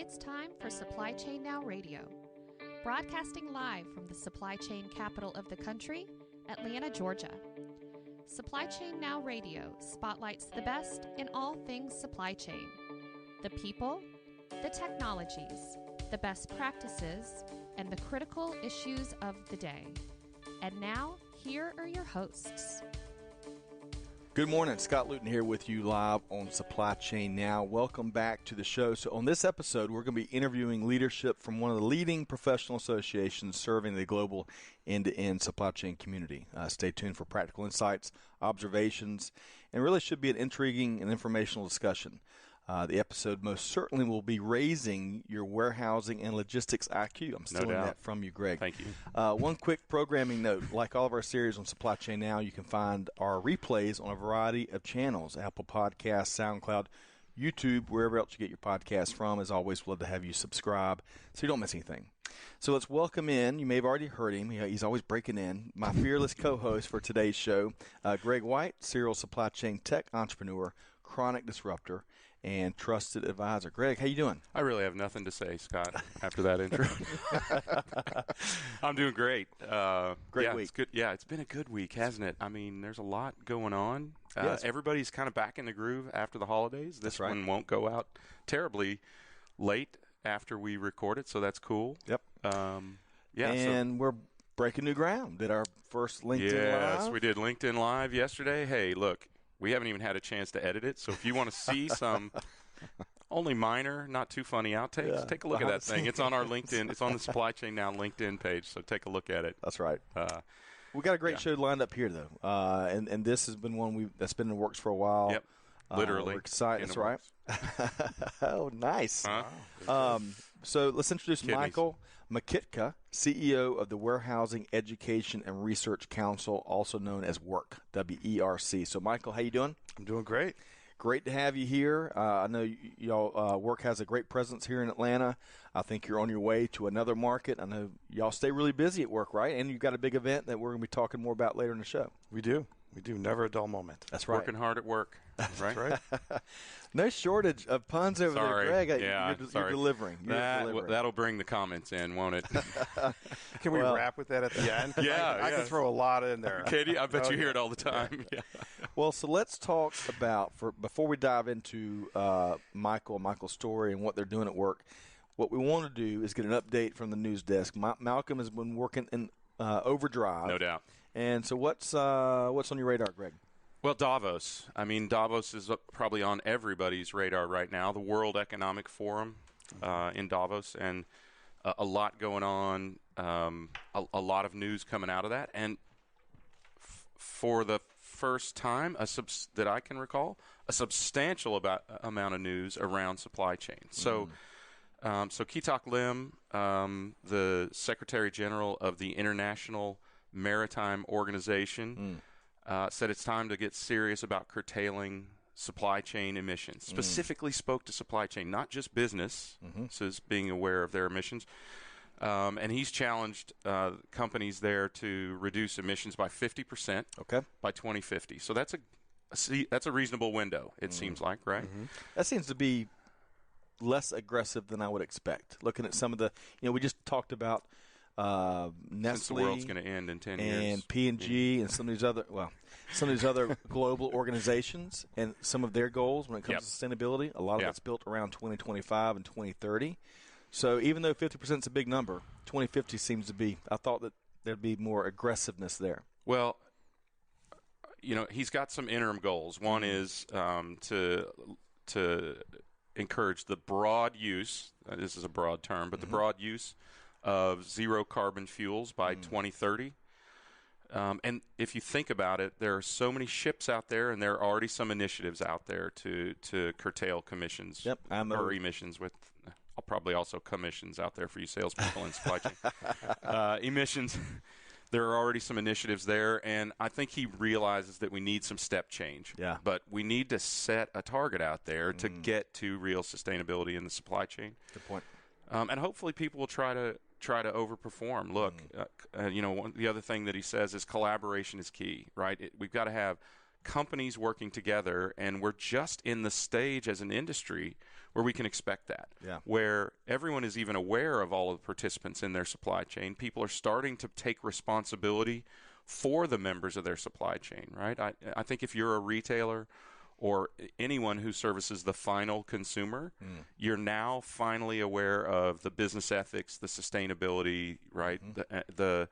It's time for Supply Chain Now Radio, broadcasting live from the supply chain capital of the country, Atlanta, Georgia. Supply Chain Now Radio spotlights the best in all things supply chain. The people, the technologies, the best practices, and the critical issues of the day. And now, here are your hosts. Good morning. Scott Luton here with you live on Supply Chain Now. Welcome back to the show. So on this episode, we're going to be interviewing leadership from one of the leading professional associations serving the global end-to-end supply chain community. Stay tuned for practical insights, observations, and really should be an intriguing and informational discussion. The episode most certainly will be raising your warehousing and logistics IQ. I'm stealing that from you, Greg. Thank you. One quick programming note. Like all of our series on Supply Chain Now, you can find our replays on a variety of channels, Apple Podcasts, SoundCloud, YouTube, wherever else you get your podcasts from. As always, we'd love to have you subscribe so you don't miss anything. So let's welcome in, you may have already heard him, he's always breaking in, my fearless co-host for today's show, Greg White, serial supply chain tech entrepreneur, chronic disruptor, and trusted advisor. Greg, how you doing? I really have nothing to say, Scott, after that intro. I'm doing great. Great week. It's good. Yeah, it's been a good week, hasn't it? I mean, there's a lot going on. Yes. Everybody's kind of back in the groove after the holidays. This one won't go out terribly late after we record it, so that's cool. Yep. And we're breaking new ground. Did our first LinkedIn Live? Yes, we did LinkedIn Live yesterday. Hey, look, we haven't even had a chance to edit it, so if you want to see some only minor, not too funny outtakes, take a look at that thing. It's on our LinkedIn. It's on the Supply Chain Now LinkedIn page, so take a look at it. That's right. We got a great show lined up here, though, and this has been one that's been in the works for a while. Yep. Literally. We're excited. That's right. Oh, nice. So let's introduce Michael Mikitka, CEO of the Warehousing Education and Research Council, also known as WERC, W-E-R-C. So, Michael, how you doing? I'm doing great. Great to have you here. I know y'all WERC has a great presence here in Atlanta. I think you're on your way to another market. I know y'all stay really busy at WERC, right? And you've got a big event that we're going to be talking more about later in the show. We do. Never a dull moment. That's right. Working hard at work. Right? That's right. No shortage of puns over there, Greg. Yeah, you're delivering. That'll bring the comments in, won't it? Can we wrap with that at the end? I can throw a lot in there. Katie, I bet you hear it all the time. Yeah. Well, so let's talk about, before we dive into Michael's story and what they're doing at WERC, what we want to do is get an update from the news desk. Malcolm has been working in overdrive. No doubt. And so what's on your radar, Greg? Well, Davos. I mean, Davos is probably on everybody's radar right now, the World Economic Forum in Davos, and a lot going on, a lot of news coming out of that. And for the first time that I can recall, a substantial amount of news around supply chain. So Kitak Lim, the Secretary General of the International Maritime Organization, said it's time to get serious about curtailing supply chain emissions. Specifically spoke to supply chain, not just business, so being aware of their emissions. And he's challenged companies there to reduce emissions by 50% by 2050. So that's a reasonable window, it seems like, right? That seems to be less aggressive than I would expect. Looking at some of the, we just talked about Nestle, since the world's going to end in 10 years, and P&G, and some of these other global organizations, and some of their goals when it comes to sustainability. A lot of that's built around 2025 and 2030. So even though 50% is a big number, 2050 seems to be. I thought that there'd be more aggressiveness there. Well, he's got some interim goals. One is to encourage the broad use. This is a broad term, but the broad use of zero carbon fuels by 2030. And if you think about it, there are so many ships out there, and there are already some initiatives out there to curtail emissions. Or emissions with, I'll probably also commissions out there for you salespeople in supply chain. Emissions. There are already some initiatives there, and I think he realizes that we need some step change. Yeah. But we need to set a target out there to get to real sustainability in the supply chain. Good point. And hopefully people will try to overperform. Look, the other thing that he says is collaboration is key, right? We've got to have companies working together, and we're just in the stage as an industry where we can expect that, where everyone is even aware of all of the participants in their supply chain. People are starting to take responsibility for the members of their supply chain, right? I think if you're a retailer or anyone who services the final consumer, you're now finally aware of the business ethics, the sustainability, right? The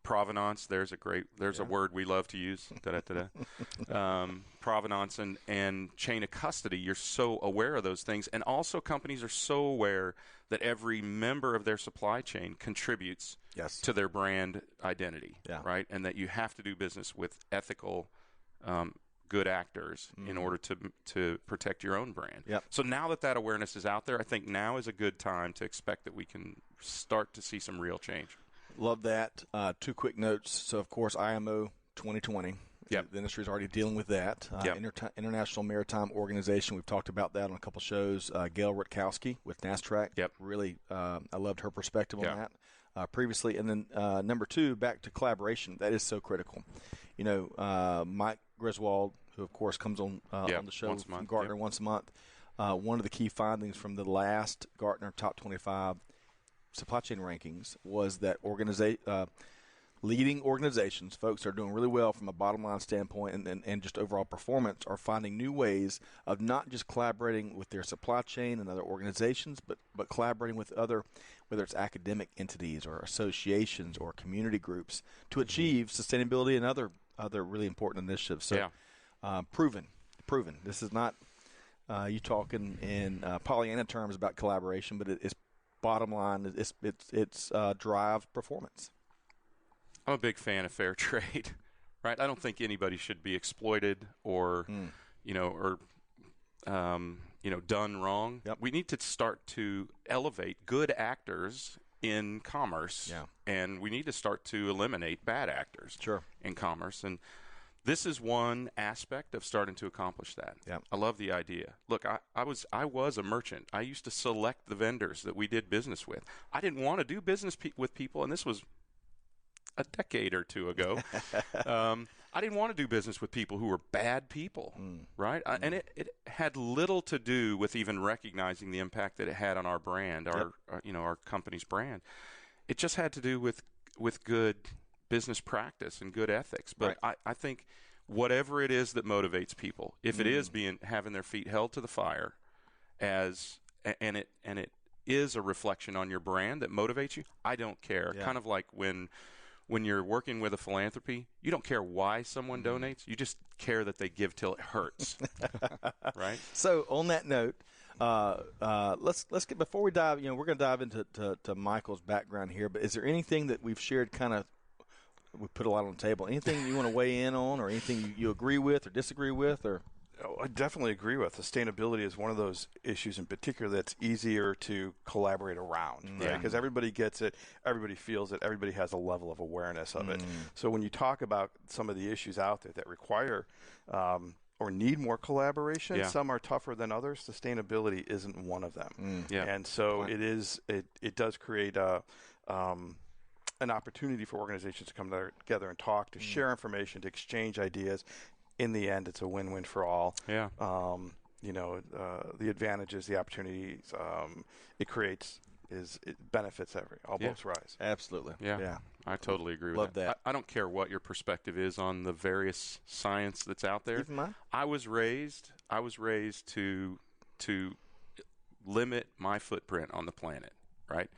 provenance. There's a word we love to use. Provenance and chain of custody. You're so aware of those things, and also companies are so aware that every member of their supply chain contributes to their brand identity, right? And that you have to do business with ethical, good actors in order to protect your own brand. So now that awareness is out there, I think now is a good time to expect that we can start to see some real change. Love that. 2 quick notes. So, of course, IMO 2020. The industry is already dealing with that. International Maritime Organization, we've talked about that on a couple shows. Gail Rutkowski with NASTRAC. Really, I loved her perspective on that previously. And then number 2, back to collaboration. That is so critical. You know, Mike Griswold, who, of course, comes on the show from Gartner once a month. One of the key findings from the last Gartner Top 25 supply chain rankings was that leading organizations, folks that are doing really well from a bottom line standpoint and just overall performance, are finding new ways of not just collaborating with their supply chain and other organizations, but collaborating with other, whether it's academic entities or associations or community groups, to achieve sustainability and other really important initiatives. So proven. This is not you talking in Pollyanna terms about collaboration, but it's bottom line, it's drive performance. I'm a big fan of fair trade, right? I don't think anybody should be exploited or, done wrong. We need to start to elevate good actors in commerce, and we need to start to eliminate bad actors in commerce. And this is one aspect of starting to accomplish that. I love the idea. Look, I was a merchant. I used to select the vendors that we did business with. I didn't want to do business with people, and this was a decade or two ago. I didn't want to do business with people who were bad people, right? And it had little to do with even recognizing the impact that it had on our brand, our company's brand. It just had to do with good business practice and good ethics. But I think whatever it is that motivates people, if it is having their feet held to the fire, and it is a reflection on your brand that motivates you, I don't care. Kind of like when you're working with a philanthropy, you don't care why someone donates. You just care that they give till it hurts, right? So on that note, let's get, before we dive, we're going to dive into to Michael's background here. But is there anything that we've shared we put a lot on the table? Anything you want to weigh in on, or anything you agree with or disagree with, or? I definitely agree with. Sustainability is one of those issues in particular that's easier to collaborate around, right? Because everybody gets it, everybody feels it, everybody has a level of awareness of it. So when you talk about some of the issues out there that require or need more collaboration, some are tougher than others. Sustainability isn't one of them. And so it does create an opportunity for organizations to come together and talk, to share information, to exchange ideas. In the end, it's a win-win for all. The advantages, the opportunities it creates, it benefits all boats rise. Absolutely. Yeah. I totally agree with Love that. I don't care what your perspective is on the various science that's out there. Even mine. I was raised to limit my footprint on the planet, right?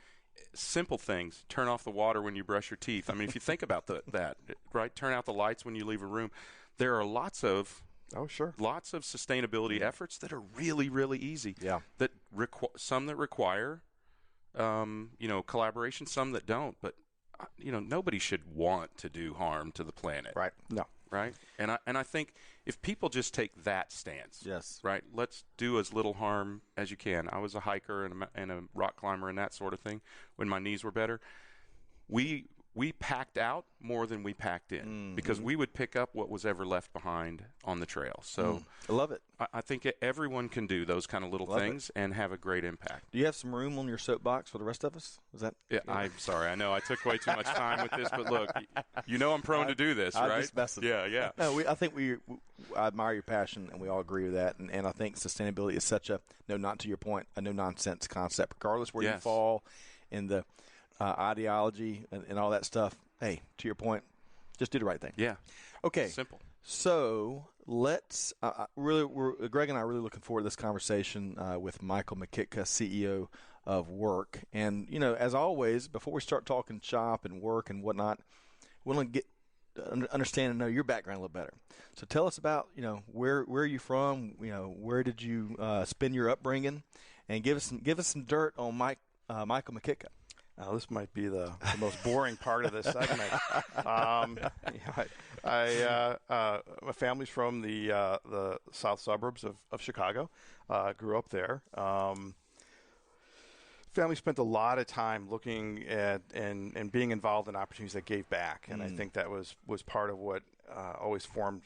Simple things. Turn off the water when you brush your teeth. I mean, if you think about that, right? Turn out the lights when you leave a room. There are lots of sustainability efforts that are really, really easy. That some that require, collaboration, some that don't. But nobody should want to do harm to the planet. Right. No. Right. And I think if people just take that stance, right, let's do as little harm as you can. I was a hiker and a rock climber and that sort of thing when my knees were better. We we packed out more than we packed in because we would pick up what was ever left behind on the trail. So I love it. I think everyone can do those kind of little things and have a great impact. Do you have some room on your soapbox for the rest of us? Is that? Yeah, I'm sorry. I know I took way too much time with this, but look, you know I'm prone to do this, right? Just messing. Yeah. No, I think I admire your passion, and we all agree with that. And I think sustainability is such a, not to your point, a no-nonsense concept, regardless where you fall in the ideology and all that stuff. Hey, to your point, just do the right thing. Yeah. Okay. Simple. So let's Greg and I are really looking forward to this conversation with Michael Mikitka, CEO of WERC. And, as always, before we start talking shop and work and whatnot, we want to get understand and know your background a little better. So tell us about, where are you from? Where did you spend your upbringing? And give us some dirt on Michael Mikitka. This might be the most boring part of this segment. My family's from the south suburbs of Chicago. Grew up there. Family spent a lot of time looking at and being involved in opportunities that gave back, and I think that was part of what always formed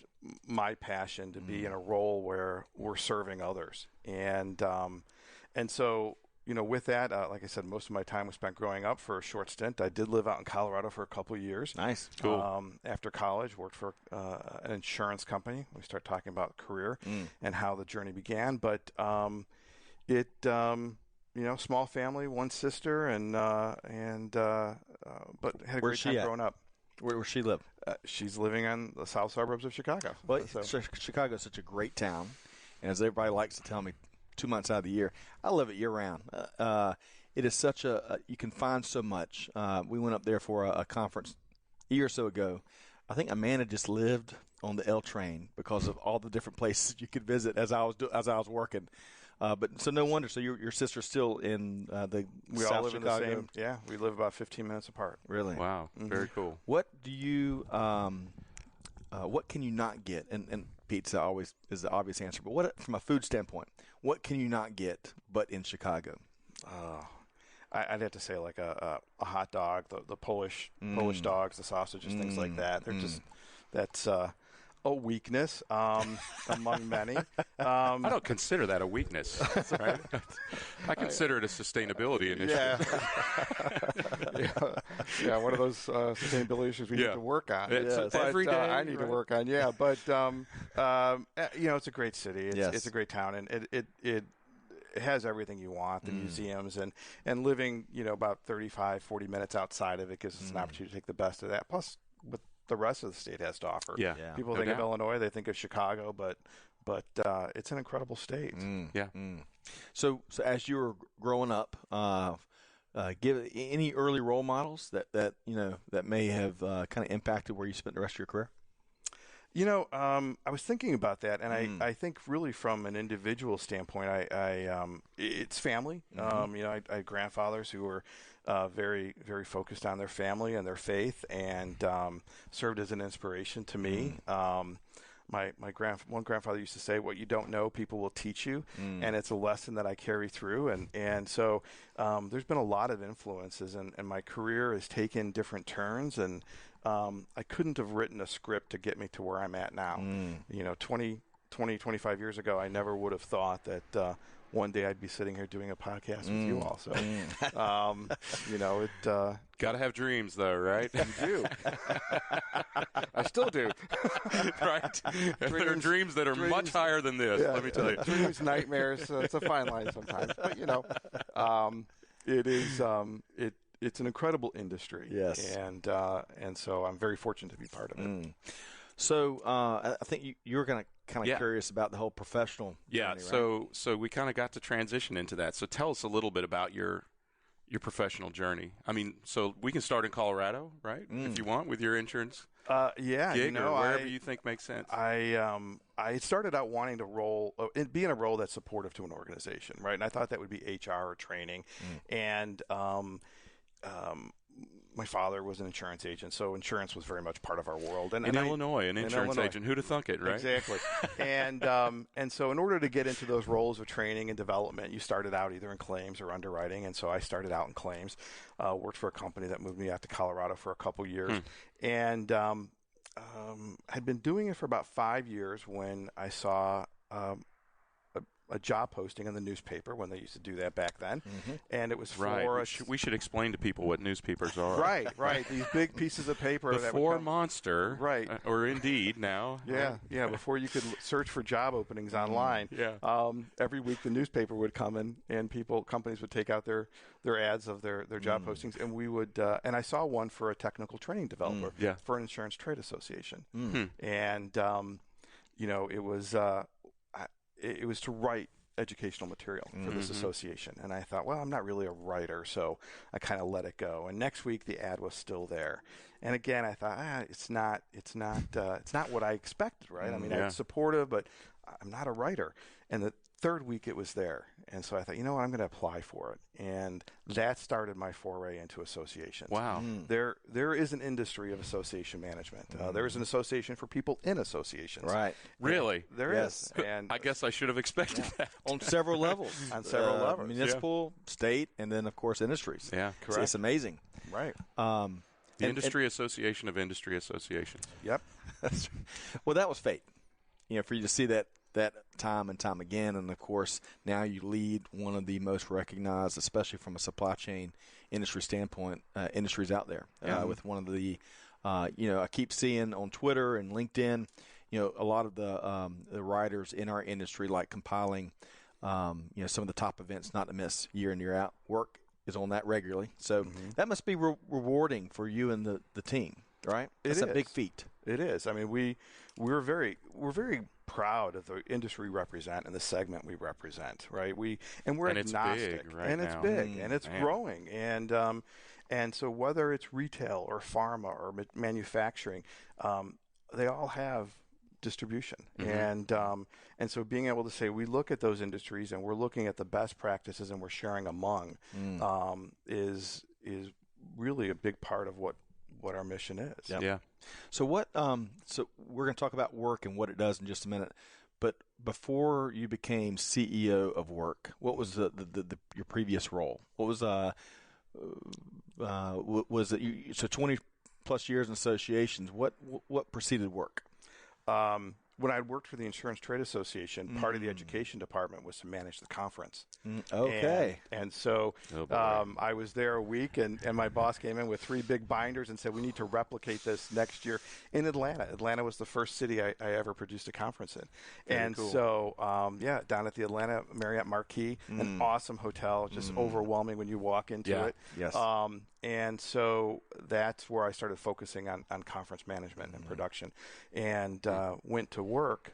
my passion to be in a role where we're serving others, and so. With that, like I said, most of my time was spent growing up. For a short stint, I did live out in Colorado for a couple of years. Nice. Cool. After college, worked for an insurance company. We start talking about career and how the journey began. But small family, one sister, but had a great time growing up. Where does she live? She's living on the south suburbs of Chicago. Well, Chicago is such a great town, and as everybody likes to tell me, 2 months out of the year, I love it year round. It is such you can find so much. We went up there for a conference a year or so ago. I think Amanda just lived on the L train because of all the different places you could visit as I was working. But so no wonder. So your sister's still in we South all live Chicago? in the same. Yeah, we live about 15 minutes apart. Really? Wow. Very cool. What do you? What can you not get? And pizza always is the obvious answer. But what, from a food standpoint, what can you not get but in Chicago? I'd have to say like a hot dog, the Polish dogs, the sausages, things like that. They're just that's a weakness among many. I don't consider that a weakness. Right? I consider it a sustainability initiative. Yeah, one of those sustainability issues we need to work on. But, every day, I need to work on. Yeah, but it's a great city. It's a great town, and it has everything you want, the museums, and living, about 35, 40 minutes outside of it gives us an opportunity to take the best of that. Plus, with the rest of the state has to offer. Yeah. People think of Illinois, they think of Chicago, but it's an incredible state. So as you were growing up, give any early role models that may have kind of impacted where you spent the rest of your career? I was thinking about that, and I think really from an individual standpoint, it's family. I had grandfathers who were very, very focused on their family and their faith, and served as an inspiration to me. My one grandfather used to say, "What you don't know, people will teach you," and it's a lesson that I carry through. And so there's been a lot of influences, and my career has taken different turns, and I couldn't have written a script to get me to where I'm at now. 25 years ago, I never would have thought that one day I'd be sitting here doing a podcast with you all. So, got to have dreams, though, right? You do. I still do. Right? There are dreams that are much higher than this, let me tell you. Dreams, nightmares, it's a fine line sometimes. But, it is it's an incredible industry. Yes. And so I'm very fortunate to be part of it. So I think you were kind of curious about the whole professional journey, right? So we kind of got to transition into that. So tell us a little bit about your professional journey. I mean, so we can start in Colorado, right? If you want, with your insurance gig, or wherever you think makes sense. I started out wanting to be in a role that's supportive to an organization, right? And I thought that would be HR or training. And my father was an insurance agent, so insurance was very much part of our world. And Illinois, an insurance agent, who'd have thunk it, right? Exactly. and so in order to get into those roles of training and development, you started out either in claims or underwriting. And so I started out in claims, worked for a company that moved me out to Colorado for a couple years, and had been doing it for about 5 years when I saw a job posting in the newspaper, when they used to do that back then, and it was for we should explain to people what newspapers are. Right. These big pieces of paper before Monster, right, or Indeed now. Yeah. Before you could search for job openings online. Every week the newspaper would come in, and companies would take out their ads of their job postings, and we would. And I saw one for a technical training developer for an insurance trade association, and it was to write educational material for this association. And I thought, well, I'm not really a writer, so I kind of let it go. And next week the ad was still there. And again, I thought, it's not what I expected, right? I mean, I'm supportive, but I'm not a writer. And the third week it was there. And so I thought, I'm going to apply for it. And that started my foray into associations. Wow. There is an industry of association management. There is an association for people in associations. Right. Really? There is. And I guess I should have expected that. On several levels. On several levels. Municipal, state, and then, of course, industries. Yeah. Correct. It's amazing. Right. The Industry Association of Industry Associations. Yep. Well, that was fate. For you to see that time and time again, and of course now you lead one of the most recognized, especially from a supply chain industry standpoint, industries out there. With one of the, I keep seeing on Twitter and LinkedIn, a lot of the writers in our industry like compiling, some of the top events not to miss year in, year out. WERC is on that regularly, so that must be rewarding for you and the team, right? It's a big feat. It is. I mean, we're very proud of the industry we represent and the segment we represent, right? We're agnostic, it's big right and it's now. big, and it's growing, and so whether it's retail or pharma or manufacturing, they all have distribution, and so being able to say we look at those industries and we're looking at the best practices and we're sharing among is really a big part of what our mission is. Yeah. So what? So we're going to talk about WERC and what it does in just a minute. But before you became CEO of WERC, what was your previous role? What was was it? So 20 plus years in associations. What preceded WERC? When I worked for the Insurance Trade Association, part of the education department was to manage the conference. Okay. And so I was there a week, and my boss came in with 3 big binders and said, we need to replicate this next year in Atlanta. Atlanta was the first city I ever produced a conference in. Very cool. So, down at the Atlanta Marriott Marquis, an awesome hotel, just overwhelming when you walk into it. Yes. And so that's where I started focusing on conference management and production, and went to WERC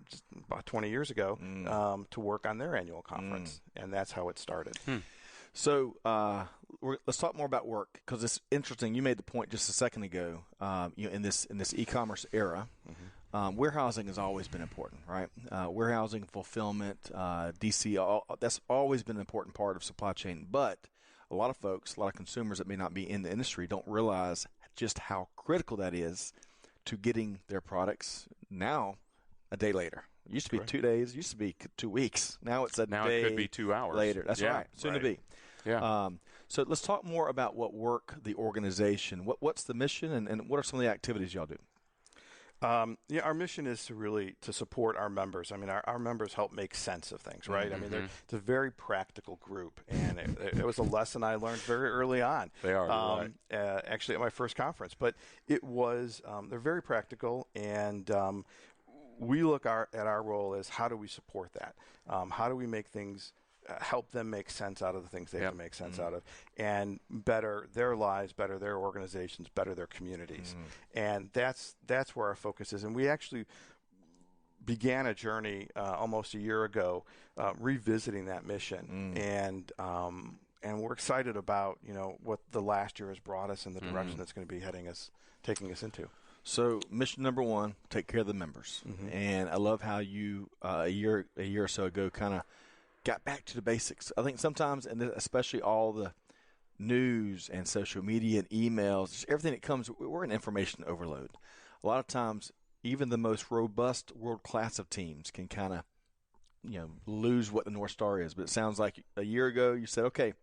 just about 20 years ago to work on their annual conference, and that's how it started. So let's talk more about WERC, because it's interesting. You made the point just a second ago. In this e-commerce era, warehousing has always been important, right? Warehousing, fulfillment, DC, that's always been an important part of supply chain. But a lot of folks, a lot of consumers that may not be in the industry don't realize just how critical that is to getting their products now a day later. It used to be 2 days. It used to be 2 weeks. Now it's a now day. It could be 2 hours later. That's right. Soon to be. Yeah. So let's talk more about what WERC, the organization. What's the mission, and what are some of the activities y'all do? Our mission is to support our members. I mean, our members help make sense of things, right? I mean, it's a very practical group, and it was a lesson I learned very early on. They are, actually, at my first conference. But it was they're very practical, and we look at our role as how do we support that? How do we make things help them make sense out of the things they have to make sense out of, and better their lives, better their organizations, better their communities. And that's where our focus is. And we actually began a journey almost a year ago revisiting that mission. And we're excited about, what the last year has brought us and the direction that's going to be taking us into. So mission number one, take care of the members. And I love how you a year or so ago kind of got back to the basics. I think sometimes, and especially all the news and social media and emails, just everything that comes, we're in information overload. A lot of times, even the most robust world class of teams can kind of, lose what the North Star is. But it sounds like a year ago you said, okay,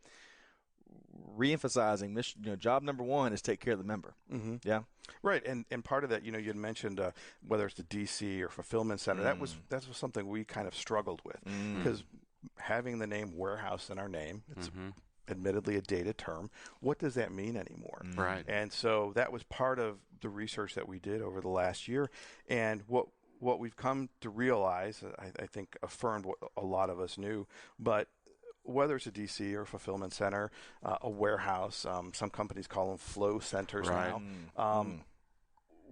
re-emphasizing mission, job number one is take care of the member. Mm-hmm. Yeah. Right. And part of that, you had mentioned whether it's the DC or fulfillment center, that was something we kind of struggled with, because having the name warehouse in our name, it's admittedly a dated term. What does that mean anymore? Right. And so that was part of the research that we did over the last year. And what we've come to realize, I think affirmed what a lot of us knew, but whether it's a DC or a fulfillment center, a warehouse, some companies call them flow centers now.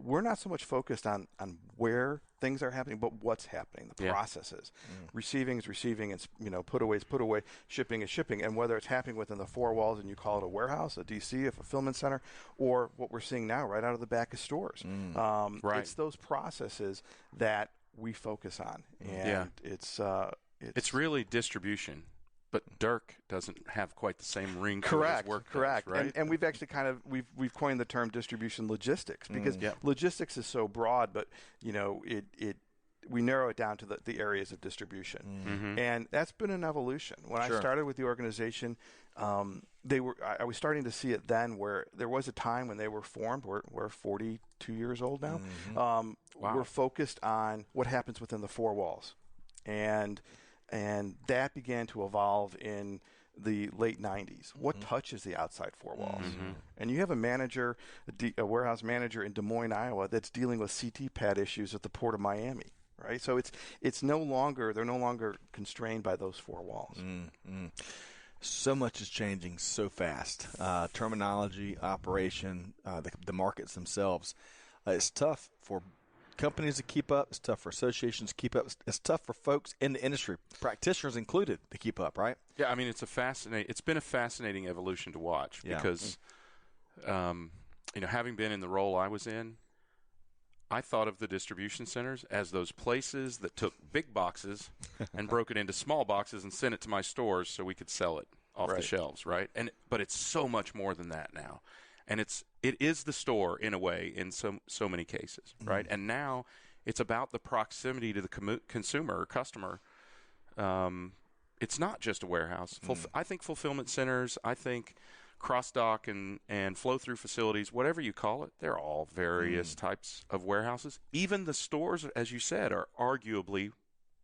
We're not so much focused on where things are happening, but what's happening, the processes. Receiving is receiving, and put away is put away, shipping is shipping. And whether it's happening within the four walls and you call it a warehouse, a DC, a fulfillment center, or what we're seeing now right out of the back of stores. It's those processes that we focus on. And it's really distribution. But Dirk doesn't have quite the same ring to correct, his work. Correct. Does, right? And we've actually we've coined the term distribution logistics, because logistics is so broad, but we narrow it down to the areas of distribution. And that's been an evolution. When I started with the organization, I was starting to see it then, where there was a time when they were formed. We're 42 years old now. Wow. We're focused on what happens within the four walls. And that began to evolve in the late 90s. What touches the outside four walls? And you have a warehouse manager in Des Moines, Iowa, that's dealing with CT pad issues at the Port of Miami, right? So they're no longer constrained by those four walls. So much is changing so fast. Terminology, operation, the markets themselves. It's tough for companies to keep up. It's tough for associations to keep up. It's tough for folks in the industry, practitioners included, to keep up, right? Yeah, I mean, it's been a fascinating evolution to watch, because having been in the role I was in, I thought of the distribution centers as those places that took big boxes and broke it into small boxes and sent it to my stores so we could sell it off the shelves, right? But it's so much more than that now. And it is the store in a way in so many cases, right? And now it's about the proximity to the consumer or customer. It's not just a warehouse. I think fulfillment centers, I think cross-dock and flow-through facilities, whatever you call it, they're all various types of warehouses. Even the stores, as you said, are arguably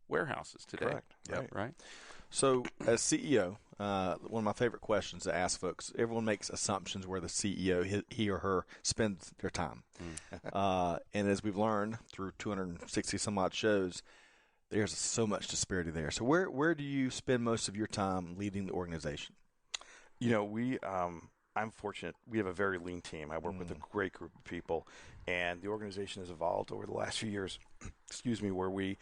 warehouses today. Correct. Right? So, as CEO, one of my favorite questions to ask folks, everyone makes assumptions where the CEO, he or her, spends their time. And as we've learned through 260 some odd shows, there's so much disparity there. So where do you spend most of your time leading the organization? I'm fortunate. We have a very lean team. I work with a great group of people, and the organization has evolved over the last few years, where we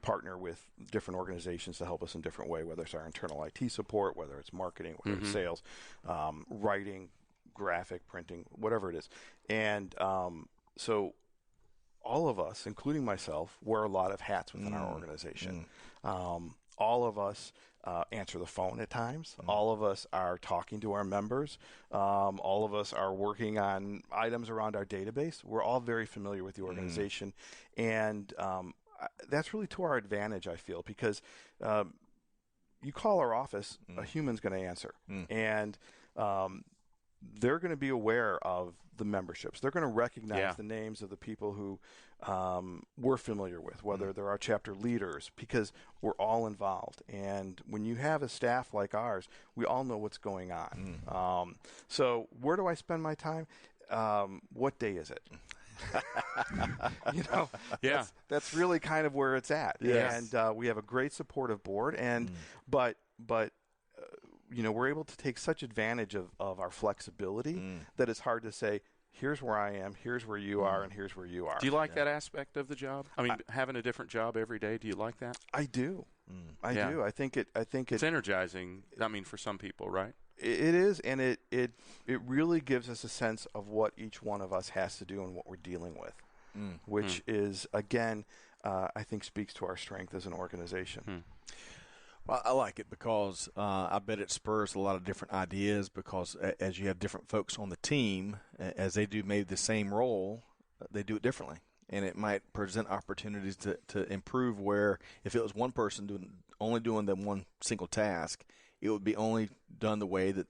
partner with different organizations to help us in different way, whether it's our internal IT support, whether it's marketing, whether it's sales, writing, graphic, printing, whatever it is. And so all of us, including myself, wear a lot of hats within our organization. All of us answer the phone at times. All of us are talking to our members. All of us are working on items around our database. We're all very familiar with the organization. And that's really to our advantage, I feel, because you call our office, a human's going to answer. And they're going to be aware of the memberships. They're going to recognize the names of the people who we're familiar with, whether they're our chapter leaders, because we're all involved. And when you have a staff like ours, we all know what's going on. So where do I spend my time? What day is it? That's really kind of where it's at. Yes. And we have a great supportive board, and but we're able to take such advantage of our flexibility that it's hard to say, here's where I am, here's where you are, and here's where you are. Do you like that aspect of the job? I mean, having a different job every day, do you like that? I do. I do. I think it's energizing. I mean, for some people, right? It is, and it really gives us a sense of what each one of us has to do and what we're dealing with, which is, again, I think speaks to our strength as an organization. Well, I like it because I bet it spurs a lot of different ideas because as you have different folks on the team, as they do maybe the same role, they do it differently. And it might present opportunities to improve where if it was one person only doing the one single task, it would be only done the way that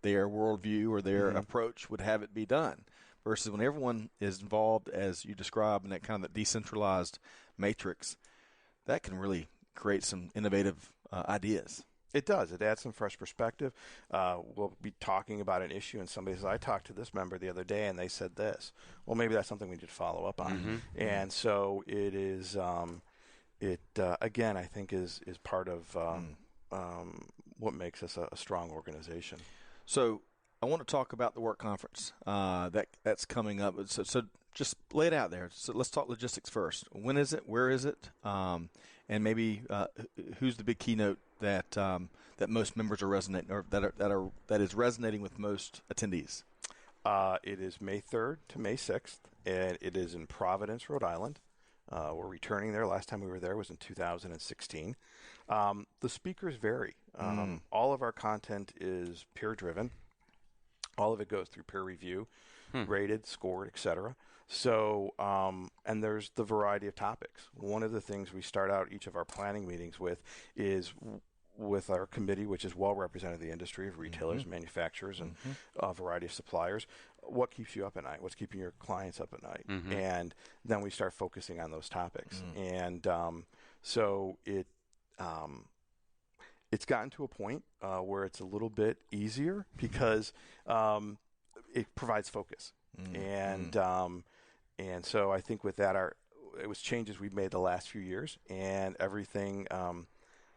their worldview or their approach would have it be done. Versus when everyone is involved, as you described, in that kind of decentralized matrix, that can really create some innovative ideas. It does. It adds some fresh perspective. We'll be talking about an issue, and somebody says, I talked to this member the other day, and they said this. Well, maybe that's something we need to follow up on. And so it is, again, I think is part of what makes us a strong organization. So I want to talk about the WERC conference that's coming up. So just lay it out there. So let's talk logistics first. When is it? Where is it? And maybe who's the big keynote that most members are resonating, or that is resonating with most attendees? It is May 3rd to May 6th, and it is in Providence, Rhode Island. We're returning there. Last time we were there was in 2016. The speakers vary. All of our content is peer-driven. All of it goes through peer review, rated, scored, etc. So, and there's the variety of topics. One of the things we start out each of our planning meetings with is with our committee, which is well represented in the industry of retailers, manufacturers, and a variety of suppliers. What keeps you up at night? What's keeping your clients up at night? And then we start focusing on those topics. And so it's gotten to a point where it's a little bit easier because it provides focus. And so I think with that, it was changes we've made the last few years, and everything.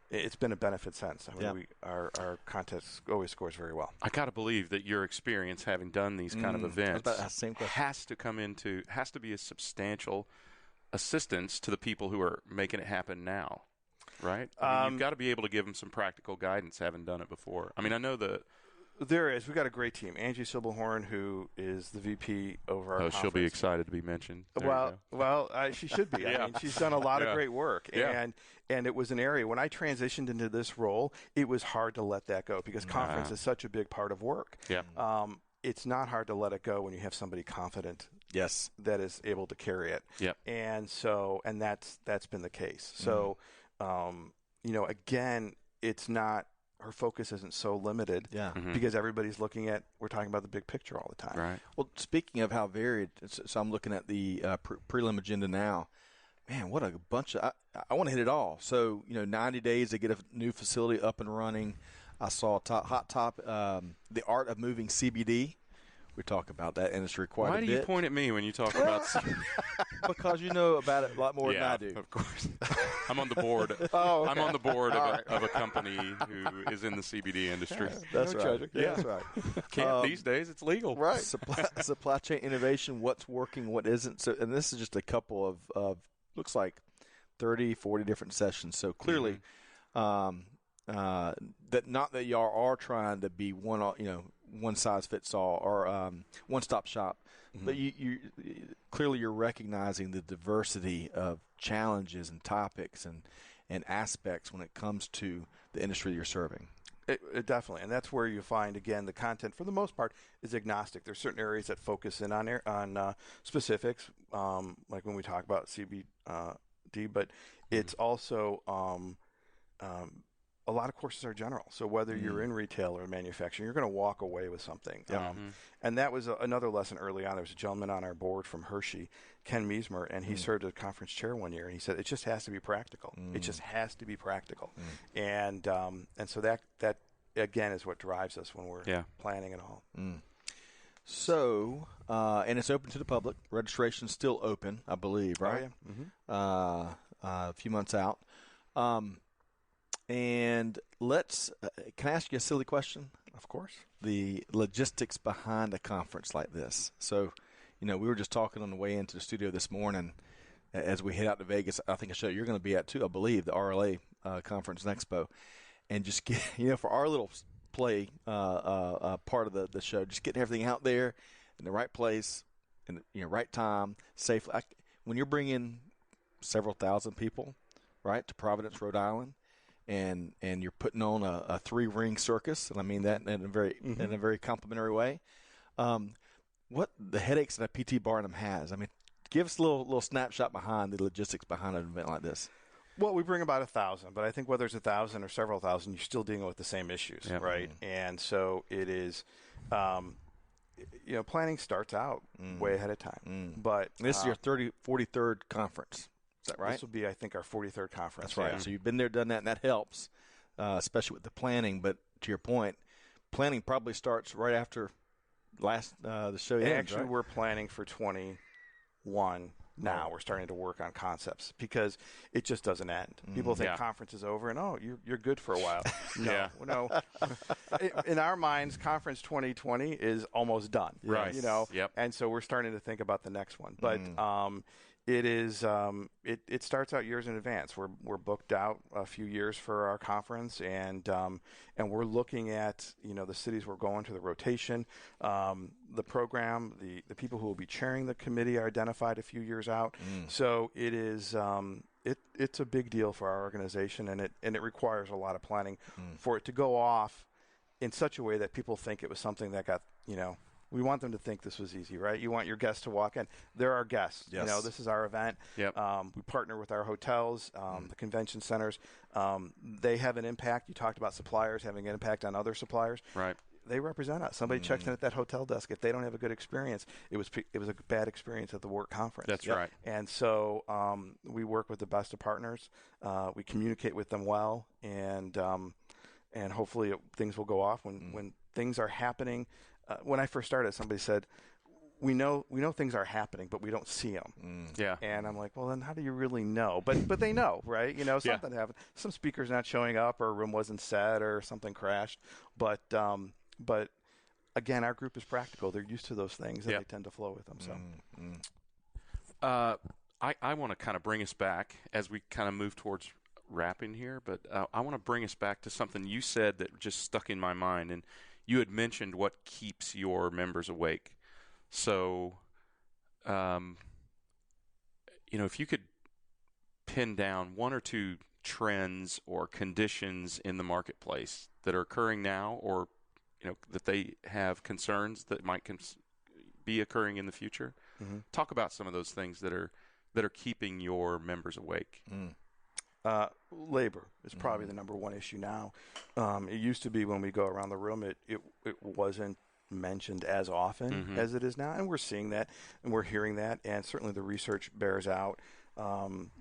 It's been a benefit since. I mean, our content always scores very well. I got to believe that your experience having done these kind of events has to be a substantial assistance to the people who are making it happen now, right? I mean, you've got to be able to give them some practical guidance, having done it before. I mean, I know that. There is. We've got a great team. Angie Silberhorn, who is the VP over our conference. She'll be excited to be mentioned. She should be. I mean, she's done a lot of great work. And it was an area, when I transitioned into this role, it was hard to let that go because conference is such a big part of work. It's not hard to let it go when you have somebody confident that is able to carry it. And so, and that's been the case. So, again, it's not, her focus isn't so limited because everybody's looking at, we're talking about the big picture all the time. Right. Well, speaking of how varied, so I'm looking at the prelim agenda now. Man, what a bunch of, I want to hit it all. So, 90 days to get a new facility up and running. I saw the art of moving CBD. We talk about that industry quite a bit. Why do you point at me when you talk about CBD? Because you know about it a lot more than I do. Of course. I'm on the board. I'm on the board of a company who is in the CBD industry. That's right. That's right. These days, it's legal. Right. Supply chain innovation, what's working, what isn't. So, and this is just a couple of looks like 30, 40 different sessions. So clearly, that not that y'all are trying to be one size fits all or one stop shop, but you clearly you're recognizing the diversity of challenges and topics and aspects when it comes to the industry you're serving. It definitely, and that's where you find, again, the content for the most part is agnostic. There's certain areas that focus in on specifics, like when we talk about CBD, but it's also a lot of courses are general. So whether you're in retail or manufacturing, you're going to walk away with something. And that was another lesson early on. There was a gentleman on our board from Hershey, Ken Meismer, and he served as conference chair one year. And he said, it just has to be practical. It just has to be practical. And so that again, is what drives us when we're planning it all. So, and it's open to the public. Registration's still open, I believe, right? A few months out. And can I ask you a silly question? Of course. The logistics behind a conference like this. So, we were just talking on the way into the studio this morning as we head out to Vegas. I think a show you're going to be at too, I believe, the RLA Conference and Expo. And just get, for our little play part of the show, just getting everything out there in the right place, in the right time, safely. When you're bringing several thousand people, right, to Providence, Rhode Island, and you're putting on a 3-ring circus, and I mean that in a very complimentary way. What the headaches that a PT Barnum has? I mean, give us a little snapshot behind the logistics behind an event like this. Well, we bring about 1,000, but I think whether it's 1,000 or several thousand, you're still dealing with the same issues, right? And so it is, planning starts out way ahead of time. But this is your 43rd conference. Is that right? This will be, I think, our 43rd conference. That's right. Yeah. So you've been there, done that, and that helps, especially with the planning. But to your point, planning probably starts right after the show ends. Actually, right? We're planning for 21 now. We're starting to work on concepts because it just doesn't end. People think conference is over and, you're good for a while. No. In our minds, conference 2020 is almost done. Right. And so we're starting to think about the next one. But it is it starts out years in advance. We're booked out a few years for our conference, and we're looking at the cities we're going to, the rotation, the program, the people who will be chairing the committee are identified a few years out. So it is it's a big deal for our organization, and it requires a lot of planning for it to go off in such a way that people think it was something that got We want them to think this was easy, right? You want your guests to walk in. They're our guests. Yes. This is our event. Yep. We partner with our hotels, the convention centers. They have an impact. You talked about suppliers having an impact on other suppliers. Right. They represent us. Somebody checks in at that hotel desk. If they don't have a good experience, it was a bad experience at the WERC conference. That's right. And so we work with the best of partners. We communicate with them well, and hopefully things will go off when things are happening. When I first started, somebody said, "We know things are happening, but we don't see them." Yeah. And I'm like, "Well, then how do you really know?" But they know, right? Something happened. Some speaker's not showing up, or a room wasn't set, or something crashed. But again, our group is practical. They're used to those things, and they tend to flow with them. So, I want to kind of bring us back as we kind of move towards wrapping here. But I want to bring us back to something you said that just stuck in my mind, and you had mentioned what keeps your members awake. So, if you could pin down one or two trends or conditions in the marketplace that are occurring now, or that they have concerns that might be occurring in the future, talk about some of those things that are keeping your members awake. Labor is probably the number one issue now. It used to be when we go around the room, it wasn't mentioned as often as it is now, and we're seeing that, and we're hearing that, and certainly the research bears out.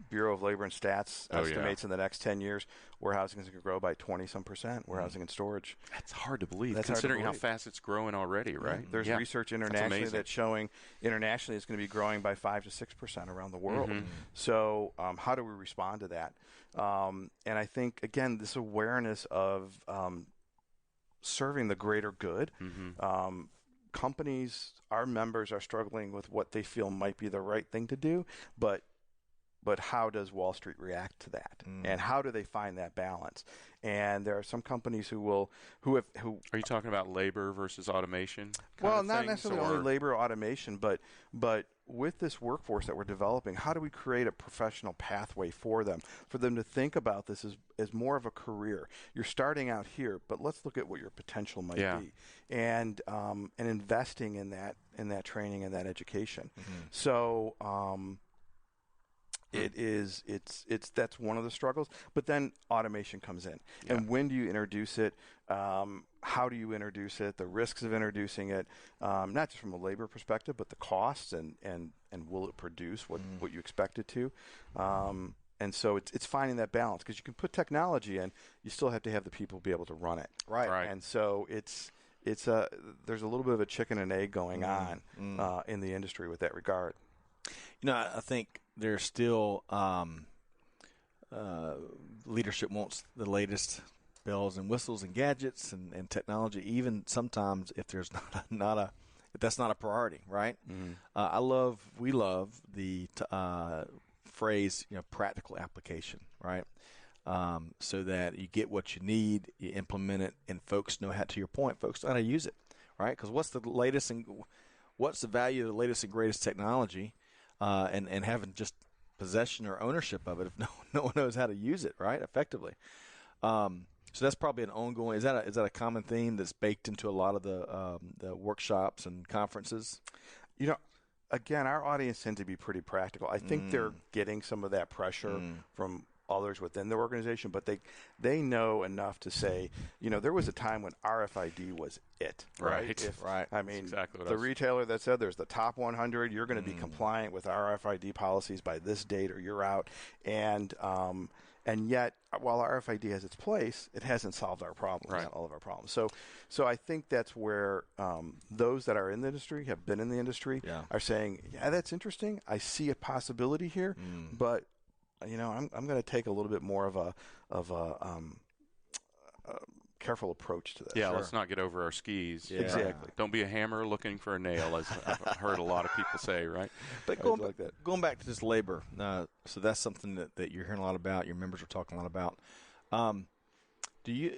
Bureau of Labor and Stats estimates in the next 10 years warehousing is going to grow by 20-some%, warehousing and storage. That's hard to believe, considering how fast it's growing already, right? Yeah. There's research internationally that's showing internationally it's going to be growing by 5 to 6% around the world. So how do we respond to that? And I think, again, this awareness of serving the greater good. Companies, our members are struggling with what they feel might be the right thing to do, but how does Wall Street react to that? And how do they find that balance? And there are some companies who are you talking about labor versus automation? Well, not necessarily only labor or automation, but with this workforce that we're developing, how do we create a professional pathway for them to think about this as more of a career? You're starting out here, but let's look at what your potential might be, and investing in that training and that education. So. That's one of the struggles, but then automation comes in, and when do you introduce it? How do you introduce it? The risks of introducing it, not just from a labor perspective, but the costs and will it produce what you expect it to? And so it's finding that balance, because you can put technology in, you still have to have the people be able to run it. Right. And so there's a little bit of a chicken and egg going on in the industry with that regard. I think there's still leadership wants the latest bells and whistles and gadgets and technology, even sometimes if there's if that's not a priority, right? We love the phrase, practical application, right? So that you get what you need, you implement it, and folks know to your point, folks know how to use it, right? Because what's the value of the latest and greatest technology? And having just possession or ownership of it if no one knows how to use it, right, effectively. So that's probably an ongoing. Is that a common theme that's baked into a lot of the workshops and conferences? Again, our audience tends to be pretty practical. I think they're getting some of that pressure from others within the organization, but they know enough to say, there was a time when RFID was it, right? Right. I mean, exactly what the retailer that said there's the top 100, you're going to be compliant with RFID policies by this date or you're out. And yet, while RFID has its place, it hasn't solved our problems, not all of our problems. So I think that's where those that are in the industry, have been in the industry, are saying, yeah, that's interesting. I see a possibility here, but I'm going to take a little bit more of a careful approach to this. Yeah, let's not get over our skis. Yeah. Exactly. Don't be a hammer looking for a nail, as I've heard a lot of people say, right? But going back to this labor, so that's something that you're hearing a lot about, your members are talking a lot about. Do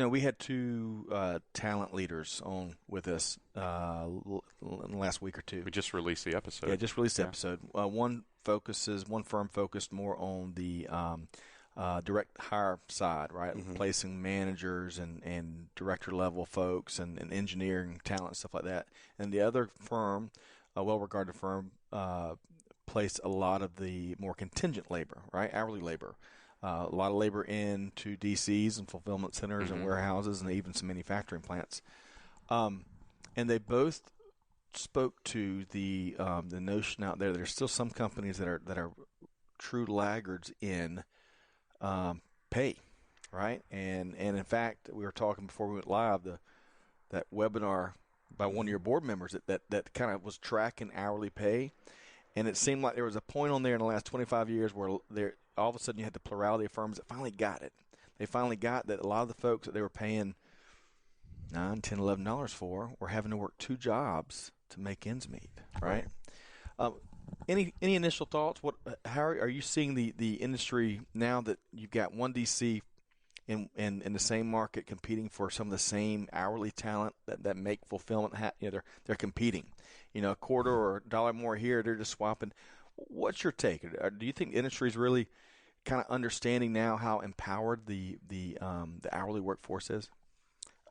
we had two talent leaders on with us in the last week or two. We just released the episode. Yeah, just released the episode. One firm focused more on the direct hire side, right? Placing managers and director level folks and engineering talent and stuff like that. And the other firm, a well-regarded firm, placed a lot of the more contingent labor, right? Hourly labor. A lot of labor into DCs and fulfillment centers and warehouses and even some manufacturing plants. And they both spoke to the notion out there that there's still some companies that are true laggards in pay, right? And in fact, we were talking before we went live, that webinar by one of your board members that kind of was tracking hourly pay, and it seemed like there was a point on there in the last 25 years where all of a sudden you had the plurality of firms that finally got it. They finally got that a lot of the folks that they were paying $9, $10, $11 for were having to work two jobs to make ends meet, right? Any initial thoughts? How are you seeing the industry now that you've got one DC in the same market competing for some of the same hourly talent that make fulfillment? They're competing. A quarter or a dollar more here, they're just swapping. What's your take? Do you think the industry is really kind of understanding now how empowered the hourly workforce is?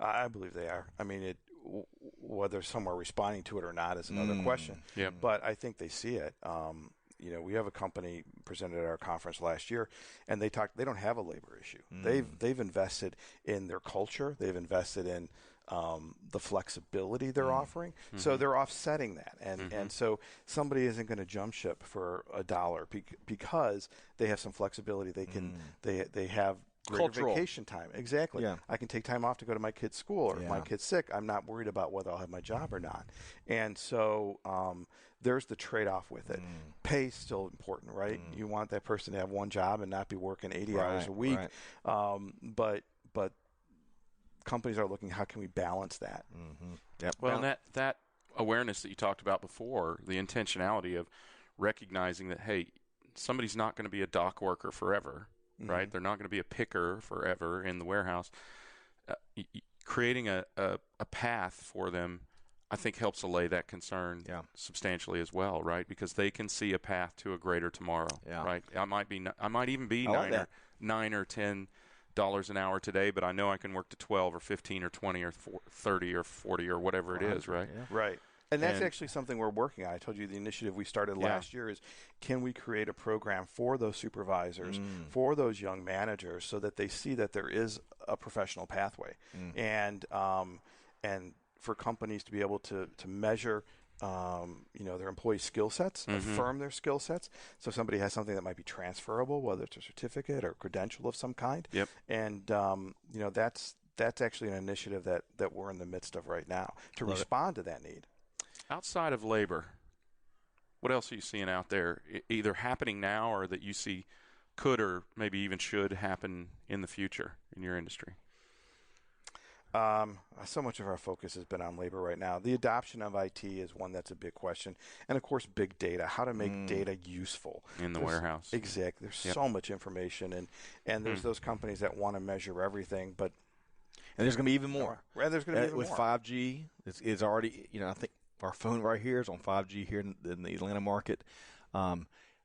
I believe they are. I mean, whether some are responding to it or not is another question. Yeah. But I think they see it. We have a company presented at our conference last year, and they don't have a labor issue. They've invested in their culture. They've invested in the flexibility they're offering. So they're offsetting that. And so somebody isn't going to jump ship for $1 because they have some flexibility. They have greater vacation time. Exactly. Yeah. I can take time off to go to my kid's school, or if my kid's sick, I'm not worried about whether I'll have my job or not. And so there's the trade-off with it. Pay's still important, right? You want that person to have one job and not be working 80 hours a week. Right. But companies are looking, how can we balance that? Yep. Well, and that awareness that you talked about before, the intentionality of recognizing that, hey, somebody's not going to be a dock worker forever, right? They're not going to be a picker forever in the warehouse. Creating a path for them, I think, helps allay that concern substantially as well, right? Because they can see a path to a greater tomorrow, right? I might even be $9 or $10 an hour today, but I know I can work to 12 or 15 or 20 or 30 or 40 or whatever it is, right? Yeah. Right. And that's actually something we're working on. I told you the initiative we started last year is, can we create a program for those supervisors, for those young managers, so that they see that there is a professional pathway, and for companies to be able to measure their employee skill sets, affirm their skill sets. So somebody has something that might be transferable, whether it's a certificate or credential of some kind. Yep. And that's actually an initiative that we're in the midst of right now to respond to that need. Outside of labor, what else are you seeing out there, either happening now or that you see could or maybe even should happen in the future in your industry? So much of our focus has been on labor right now. The adoption of IT is one that's a big question. And, of course, big data, how to make data useful. In the warehouse. Exactly. There's so much information, and there's those companies that want to measure everything, but and there's going to be even more. There's going to be even with more. 5G, it's already, I think our phone right here is on 5G here in the Atlanta market.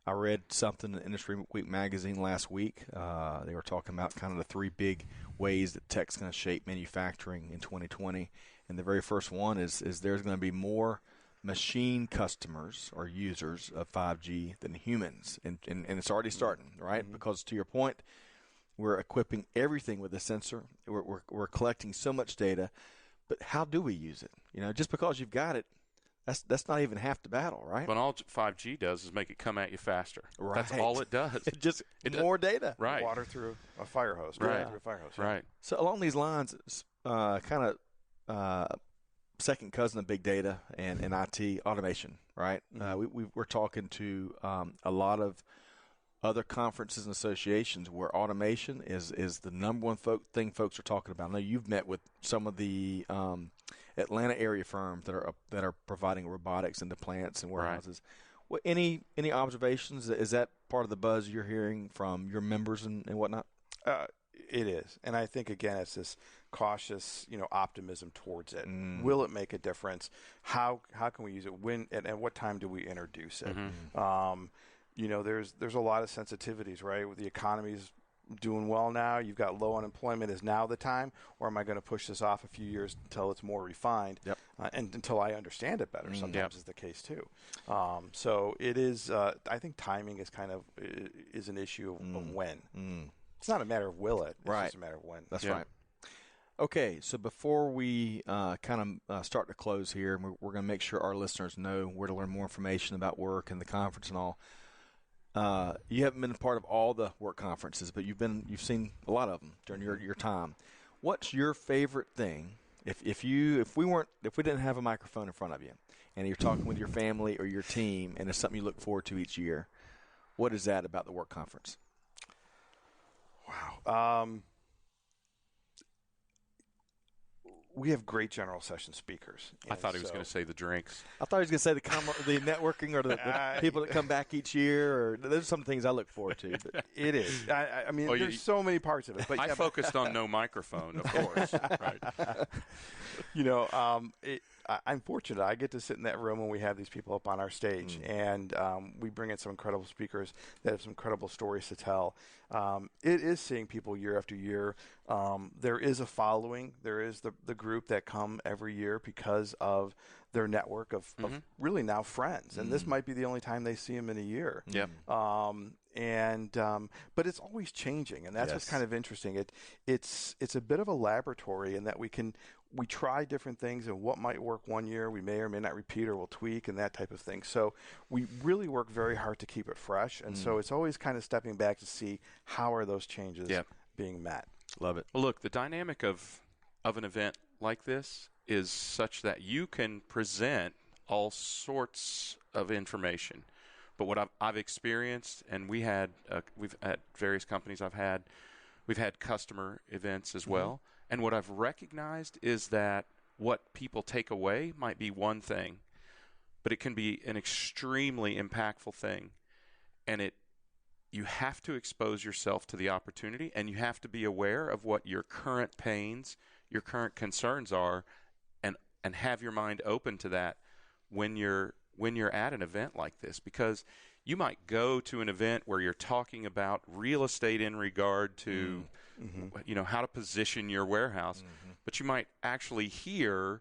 I read something in Industry Week magazine last week. They were talking about kind of the three big ways that tech's going to shape manufacturing in 2020. And the very first one is there's going to be more machine customers or users of 5G than humans. And it's already starting, right? Because to your point, we're equipping everything with a sensor. We're collecting so much data. But how do we use it? Just because you've got it, that's not even half the battle, right? But all 5G does is make it come at you faster. Right. That's all it does. More data. Right. Water through a fire hose. Right. Through a fire hose. Right. So along these lines, kind of second cousin of big data and IT automation, right? We're talking to a lot of other conferences and associations where automation is the number one thing folks are talking about. I know you've met with some of the Atlanta area firms that are providing robotics into plants and warehouses. Right. What any observations? Is that part of the buzz you're hearing from your members and whatnot? It is, and I think again it's this cautious, optimism towards it. Will it make a difference? How can we use it? When and at what time do we introduce it? There's a lot of sensitivities, right? The economy's doing well now. You've got low unemployment. Is now the time, or am I going to push this off a few years until it's more refined and until I understand it better? Sometimes is the case too. So it is. I think timing is is an issue of when. It's not a matter of will it. It's just a matter of when. That's right. Okay, so before we start to close here, we're going to make sure our listeners know where to learn more information about WERC and the conference and all. You haven't been a part of all the WERC conferences, but you've seen a lot of them during your time. What's your favorite thing? If we didn't have a microphone in front of you, and you're talking with your family or your team, and it's something you look forward to each year, what is that about the WERC conference? Wow. We have great general session speakers. I thought he was going to say the drinks. I thought he was going to say the networking or the people that come back each year. Or those are some things I look forward to. But. It is. I mean, there's so many parts of it. But I focused on no microphone, of course. Right. I'm fortunate. I get to sit in that room when we have these people up on our stage, and we bring in some incredible speakers that have some incredible stories to tell. It is seeing people year after year. There is a following. There is the group that come every year because of their network of really now friends, and this might be the only time they see them in a year. Yeah. But it's always changing, and that's what's kind of interesting. It's a bit of a laboratory in that we try different things, and what might work one year we may or may not repeat or we'll tweak and that type of thing. So we really work very hard to keep it fresh, and so it's always kind of stepping back to see how are those changes being met. Love it. Well, look, the dynamic of an event like this is such that you can present all sorts of information. But what I've experienced, and we've had various companies we've had customer events as well. And what I've recognized is that what people take away might be one thing, but it can be an extremely impactful thing. And you have to expose yourself to the opportunity, and you have to be aware of what your current pains, your current concerns are, and have your mind open to that when you're at an event like this. Because you might go to an event where you're talking about real estate in regard to how to position your warehouse, but you might actually hear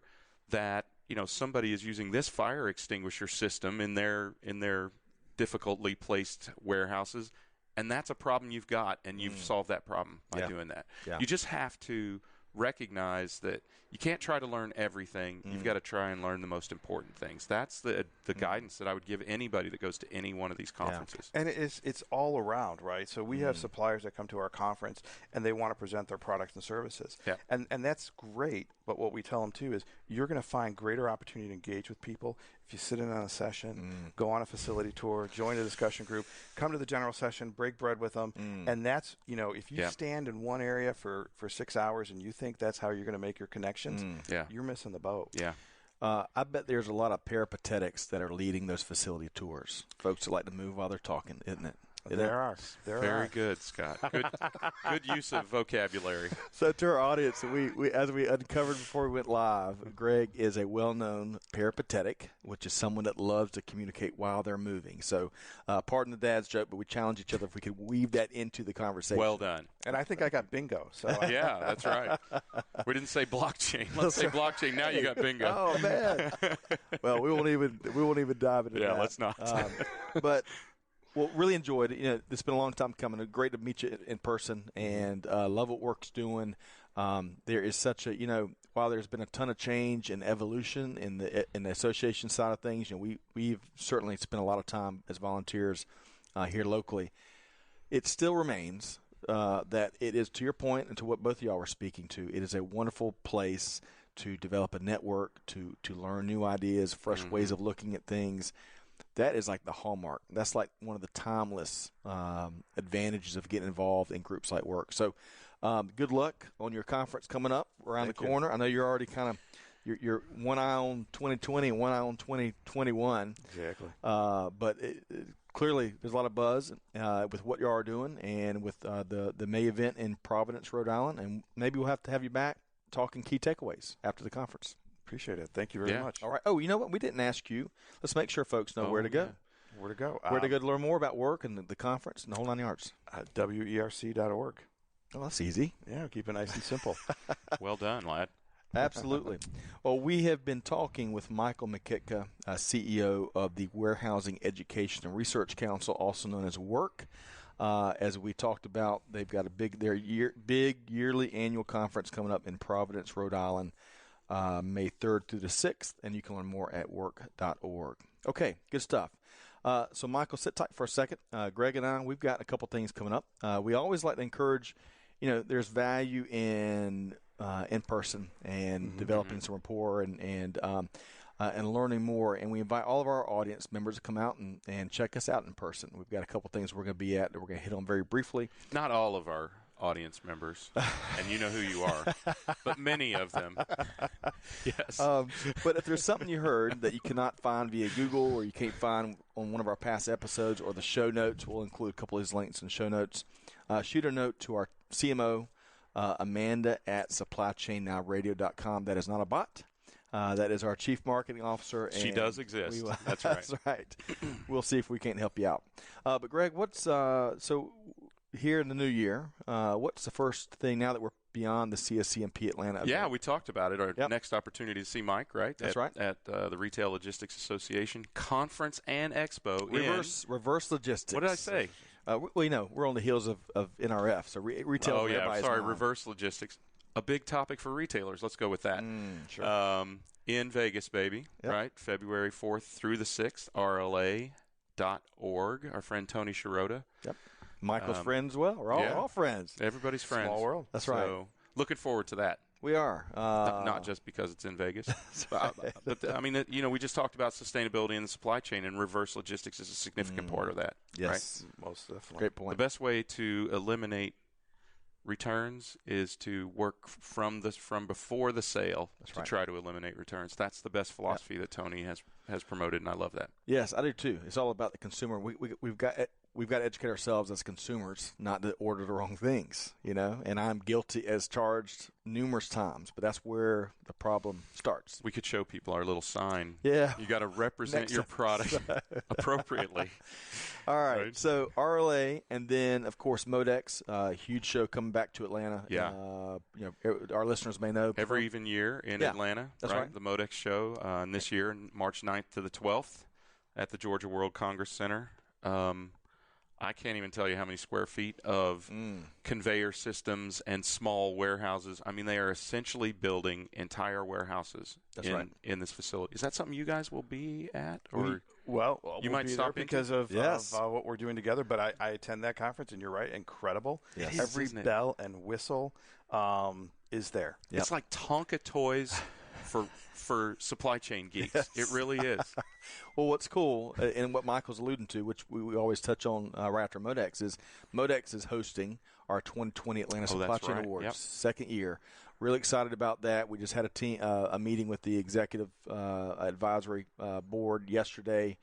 that somebody is using this fire extinguisher system in their difficultly placed warehouses, and that's a problem you've got, and you've solved that problem by doing that. You just have to recognize that you can't try to learn everything. You've got to try and learn the most important things. That's the guidance that I would give anybody that goes to any one of these conferences. And it's all around, right? So we have suppliers that come to our conference and they want to present their products and services. Yeah. And that's great, but what we tell them too is you're going to find greater opportunity to engage with people if you sit in on a session, go on a facility tour, join a discussion group, come to the general session, break bread with them. And that's, if you stand in one area for 6 hours and you think that's how you're going to make your connections, you're missing the boat. Yeah. I bet there's a lot of peripatetics that are leading those facility tours. Folks that like to move while they're talking, isn't it? There are. Very good, Scott. Good use of vocabulary. So to our audience, we as we uncovered before we went live, Greg is a well-known peripatetic, which is someone that loves to communicate while they're moving. So pardon the dad's joke, but we challenge each other if we could weave that into the conversation. Well done. And I think I got bingo. So Yeah, that's right. We didn't say blockchain. Let's say blockchain. Now you got bingo. Oh man. Well, we won't even dive into that. Yeah, let's not. But well, really enjoyed it. You know, it's been a long time coming. Great to meet you in person, and love what WERC's doing. There is such a, while there's been a ton of change and evolution in the association side of things, we've certainly spent a lot of time as volunteers here locally. It still remains that it is, to your point and to what both of y'all were speaking to, it is a wonderful place to develop a network, to learn new ideas, fresh ways of looking at things. That is like the hallmark. That's like one of the timeless advantages of getting involved in groups like WERC. So good luck on your conference coming up around the corner. I know you're already kind of you're one eye on 2020 and one eye on 2021. Exactly. But clearly there's a lot of buzz with what you are doing and with the May event in Providence, Rhode Island. And maybe we'll have to have you back talking key takeaways after the conference. Appreciate it. Thank you very much. All right. Oh, you know what? We didn't ask you. Let's make sure folks know where to go. Yeah. Where to go? Where to go to learn more about WERC and the conference and the whole 9 yards. WERC.org. Oh, that's easy. Yeah, keep it nice and simple. Well done, lad. Absolutely. Well, we have been talking with Michael Mikitka, CEO of the Warehousing Education and Research Council, also known as WERC. As we talked about, they've got a big yearly annual conference coming up in Providence, Rhode Island, May 3rd through the 6th, and you can learn more at werc.org. Okay, good stuff. So, Michael, sit tight for a second. Greg and I, we've got a couple things coming up. We always like to encourage, there's value in person and developing some rapport and learning more. And we invite all of our audience members to come out and check us out in person. We've got a couple things we're going to be at that we're going to hit on very briefly. Not all of our audience members, and you know who you are, but many of them. Yes. But if there's something you heard that you cannot find via Google or you can't find on one of our past episodes or the show notes, we'll include a couple of these links in the show notes. Shoot a note to our CMO, Amanda at supplychainnowradio.com. That is not a bot. That is our chief marketing officer. She does exist. That's right. That's right. We'll see if we can't help you out. But Greg, what's so here in the new year? What's the first thing now that we're beyond the CSCMP Atlanta event? Yeah, we talked about it. Our next opportunity to see Mike, right? That's right. At the Retail Logistics Association Conference and Expo. Reverse logistics. What did I say? Well, we're on the heels of NRF, so retail. Oh yeah, sorry. Reverse logistics. A big topic for retailers. Let's go with that. Sure. In Vegas, baby, right? February 4th through the 6th, RLA.org. Our friend Tony Sciarrotta. Yep. Michael's friends as well. We're all friends. Everybody's friends. Small world. That's right. So looking forward to that. We are. Not just because it's in Vegas. but I mean, we just talked about sustainability in the supply chain, and reverse logistics is a significant part of that. Yes. Right? Most definitely. Great point. The best way to eliminate returns is to work from before the sale try to eliminate returns. That's the best philosophy that Tony has promoted, and I love that. Yes, I do too. It's all about the consumer. We've got to educate ourselves as consumers not to order the wrong things, and I'm guilty as charged numerous times, but that's where the problem starts. We could show people our little sign. Yeah. You got to represent your product appropriately. All right. So RLA, and then of course Modex, huge show coming back to Atlanta. Yeah. Our listeners may know every even year in Atlanta. That's right. The Modex show, and this year, March 9th to the 12th, at the Georgia World Congress Center. I can't even tell you how many square feet of conveyor systems and small warehouses. I mean, they are essentially building entire warehouses in this facility. Is that something you guys will be at? Or you might stop because of what we're doing together, but I attend that conference, and you're right, incredible. Yes. Every bell and whistle is there. Yep. It's like Tonka toys for supply chain geeks. Yes. It really is. Well, what's cool, and what Michael's alluding to, which we always touch on right after Modex, is Modex is hosting our 2020 Atlanta Supply Chain Awards, second year. Really excited about that. We just had a meeting with the executive advisory board yesterday.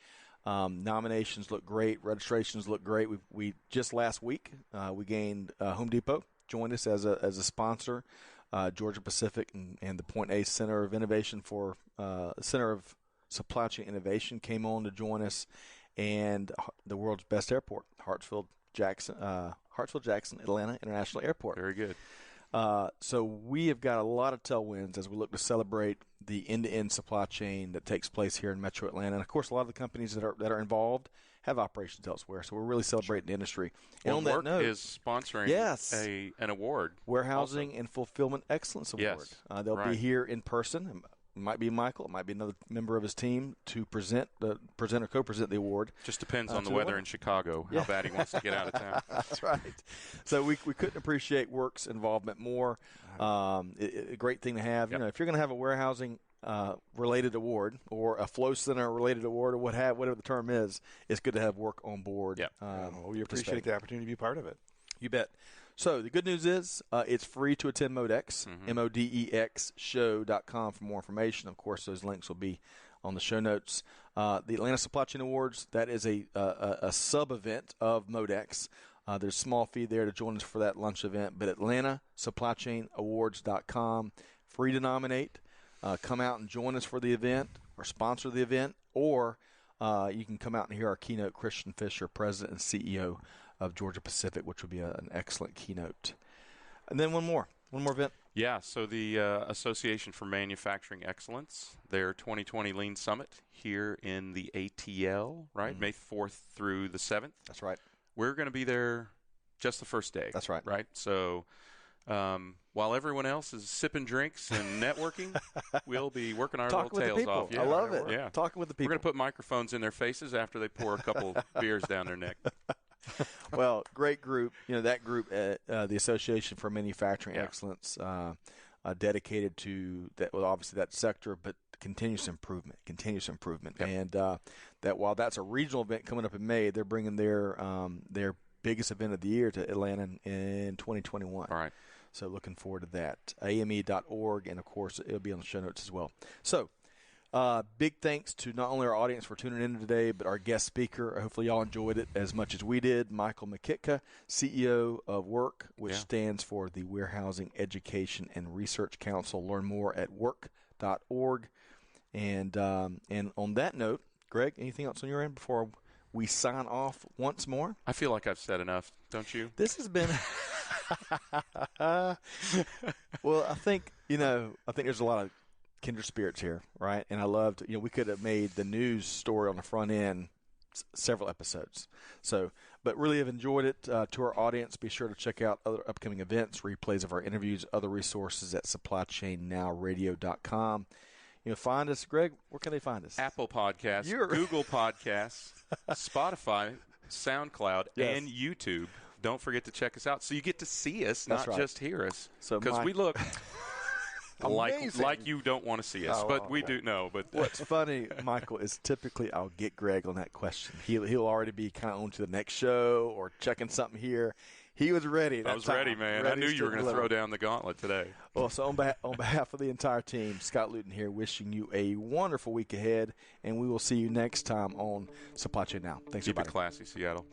Nominations look great. Registrations look great. We just last week we gained Home Depot joined us as a sponsor. Georgia Pacific and the Point A Center of Innovation for Center of Supply Chain Innovation came on to join us, and the world's best airport, Hartsfield-Jackson Atlanta International Airport. Very good. So we have got a lot of tailwinds as we look to celebrate the end-to-end supply chain that takes place here in Metro Atlanta. And of course, a lot of the companies that are involved have operations elsewhere. So we're really celebrating the industry. And on that note, is sponsoring an award, Warehousing also. and Fulfillment Excellence Award. Yes, they'll be here in person. It might be Michael. It might be another member of his team to present or co-present the award. Just depends on the weather in Chicago, how bad he wants to get out of town. That's right. So we couldn't appreciate WERC's involvement more. A great thing to have. Yep. You know, if you're going to have a warehousing related award or a flow center related award or whatever the term is, it's good to have WERC on board. Yep. We appreciate the opportunity to be part of it. You bet. So the good news is it's free to attend MODEX, MODEX show.com for more information. Of course, those links will be on the show notes. The Atlanta Supply Chain Awards, that is a sub-event of MODEX. There's a small fee there to join us for that lunch event, but AtlantaSupplyChainAwards.com, free to nominate. Come out and join us for the event or sponsor the event, or you can come out and hear our keynote, Christian Fisher, President and CEO of Georgia Pacific, which would be an excellent keynote. And then one more event. Yeah, so the Association for Manufacturing Excellence, their 2020 Lean Summit here in the ATL, right? May 4th through the 7th. That's right. We're going to be there just the first day. That's right. Right? So while everyone else is sipping drinks and networking, we'll be working our little tails off. Yeah, I love it. Yeah. Talking with the people. We're going to put microphones in their faces after they pour a couple beers down their neck. Well, great group. You know, that group, the Association for Manufacturing Excellence, dedicated to that. Well, obviously that sector, but continuous improvement. Yep. And that while that's a regional event coming up in May, they're bringing their biggest event of the year to Atlanta in 2021. All right. So looking forward to that. AME.org, and of course it'll be on the show notes as well. So. Big thanks to not only our audience for tuning in today, but our guest speaker. Hopefully y'all enjoyed it as much as we did. Michael Mikitka, CEO of WERC, which stands for the Warehousing Education and Research Council. Learn more at werc.org. And on that note, Greg, anything else on your end before we sign off once more? I feel like I've said enough, don't you? This has been well, I think there's a lot of kindred spirits here, right? And I loved, we could have made the news story on the front end several episodes. So, but really have enjoyed it. To our audience, be sure to check out other upcoming events, replays of our interviews, other resources at supplychainnowradio.com. Find us, Greg. Where can they find us? Apple Podcasts, Google Podcasts, Spotify, SoundCloud, and YouTube. Don't forget to check us out so you get to see us, not just hear us. Because we look like you don't want to see us, but we do know. But what's funny, Michael, is typically I'll get Greg on that question. He'll already be kind of on to the next show or checking something here. He was ready. I was ready, man. I knew you were going to throw down the gauntlet today. Well, so on behalf of the entire team, Scott Luton here, wishing you a wonderful week ahead, and we will see you next time on Supply Chain Now. Thanks, Keep everybody. it classy, Seattle.